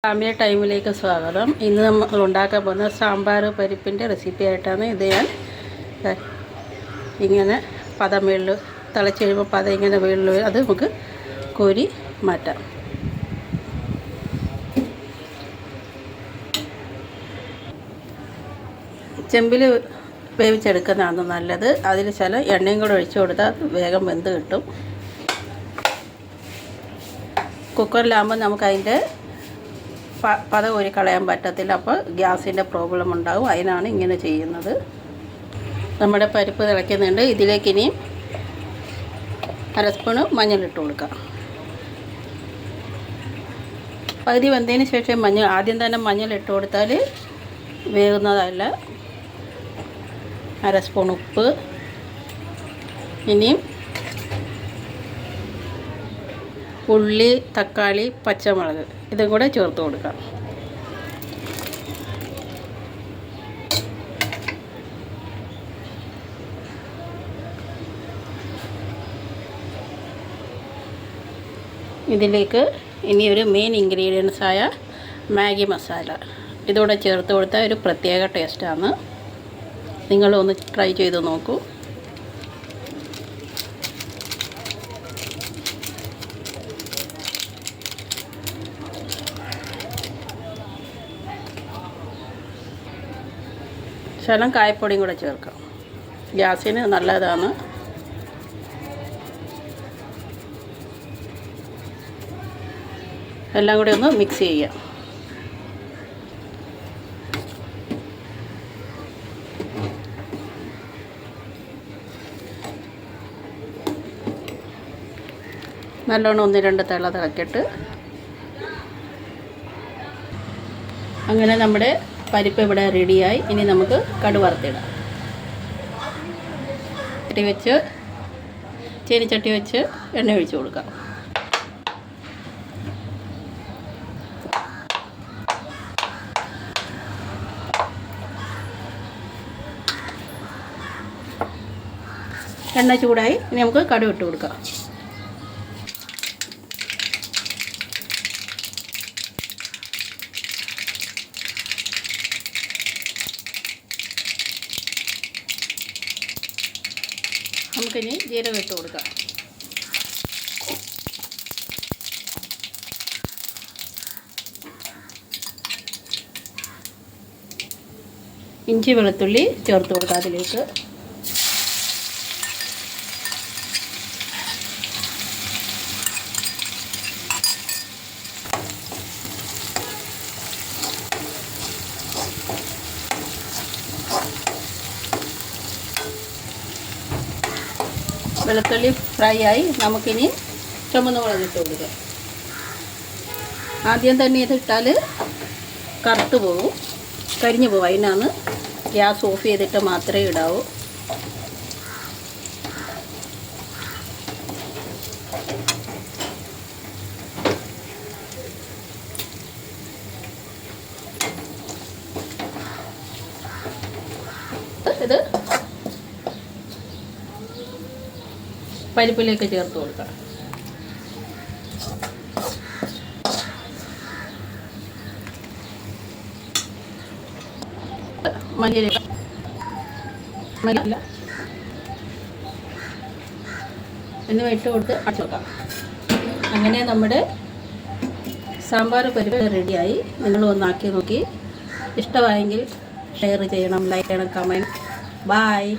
Family ടൈമിലേക്ക് സ്വാഗതം. ഇന്ന് നമ്മൾ ഉണ്ടാക്കാൻ പോകുന്ന സാമ്പാർ പരിപ്പിൻ്റെ റെസിപ്പി ആയിട്ടാണ്. ഇത് ഞാൻ ഇങ്ങനെ പദം വീളിൽ തിളച്ച് കഴിയുമ്പോൾ പദം ഇങ്ങനെ വീളിൽ അത് നമുക്ക് കോരി മാറ്റാം. ചെമ്പിൽ വേവിച്ചെടുക്കുന്നതാണ് നല്ലത്. അതിൽ ചില എണ്ണയും കൂടെ ഒഴിച്ചു കൊടുത്താൽ വേഗം വെന്ത് കിട്ടും. കുക്കറിലാകുമ്പോൾ നമുക്കതിൻ്റെ പത കോരി കളയാൻ പറ്റത്തില്ല. അപ്പോൾ ഗ്യാസിൻ്റെ പ്രോബ്ലം ഉണ്ടാകും. അതിനാണ് ഇങ്ങനെ ചെയ്യുന്നത്. നമ്മുടെ പരിപ്പ് തിളയ്ക്കുന്നുണ്ട്. ഇതിലേക്ക് ഇനിയും അര സ്പൂണ് മഞ്ഞളിട്ട് കൊടുക്കാം. പകുതി വെന്തതിന് ശേഷം ആദ്യം തന്നെ മഞ്ഞളിട്ട് കൊടുത്താൽ വേകുന്നതല്ല. അര സ്പൂൺ ഉപ്പ്, ഇനിയും ഉള്ളി, തക്കാളി, പച്ചമുളക് ഇതും കൂടെ ചേർത്ത് കൊടുക്കാം. ഇതിലേക്ക് ഇനി ഒരു മെയിൻ ഇൻഗ്രീഡിയൻസായ മാഗി മസാല ഇതോടെ ചേർത്ത് കൊടുത്താൽ ഒരു പ്രത്യേക ടേസ്റ്റാണ്. നിങ്ങളൊന്ന് ട്രൈ ചെയ്ത് നോക്കൂ. ശകലം കായപ്പൊടിയും കൂടെ ചേർക്കാം. ഗ്യാസിന് നല്ലതാണ്. എല്ലാം കൂടി ഒന്ന് മിക്സ് ചെയ്യാം. നല്ലോണം 1-2 തിള തിളക്കിയിട്ട് അങ്ങനെ നമ്മുടെ പരിപ്പ് ഇവിടെ റെഡിയായി. ഇനി നമുക്ക് കടുക് വറുത്തിടാം. ചീനിച്ചട്ടി വെച്ച് എണ്ണ ഒഴിച്ച് കൊടുക്കാം. എണ്ണ ചൂടായി. ഇനി നമുക്ക് കടുക് ഇട്ട് കൊടുക്കാം. നമുക്കിനി ജീരകം ഇട്ട് കൊടുക്കാം. ഇഞ്ചി വെളുത്തുള്ളി ചേർത്ത് കൊടുക്കാം. അതിലേക്ക് വെളുത്തുള്ളി ഫ്രൈ ആയി. നമുക്കിനി ചുമന്ന മുളക് ഇട്ട് കൊടുക്കാം. ആദ്യം തന്നെ ഇതിട്ടാൽ കറുത്ത് പോകും, കരിഞ്ഞു പോകും. അതിനാണ് ഗ്യാസ് ഓഫ് ചെയ്തിട്ട് മാത്രമേ ഇടാവൂ. ഇത് പരിപ്പിലേക്ക് ചേർത്ത് കൊടുക്കാം. മല്ലിയില എന്നിവ ഇട്ട് കൊടുത്ത് അടച്ചു വെക്കാം. അങ്ങനെ നമ്മുടെ സാമ്പാർ പരിപ്പ് റെഡിയായി. നിങ്ങൾ ഒന്നാക്കി നോക്കി. ഇഷ്ടമായെങ്കിൽ ഷെയർ ചെയ്യണം, ലൈക്ക് ചെയ്യണം, കമൻറ്റ്. ബായ്.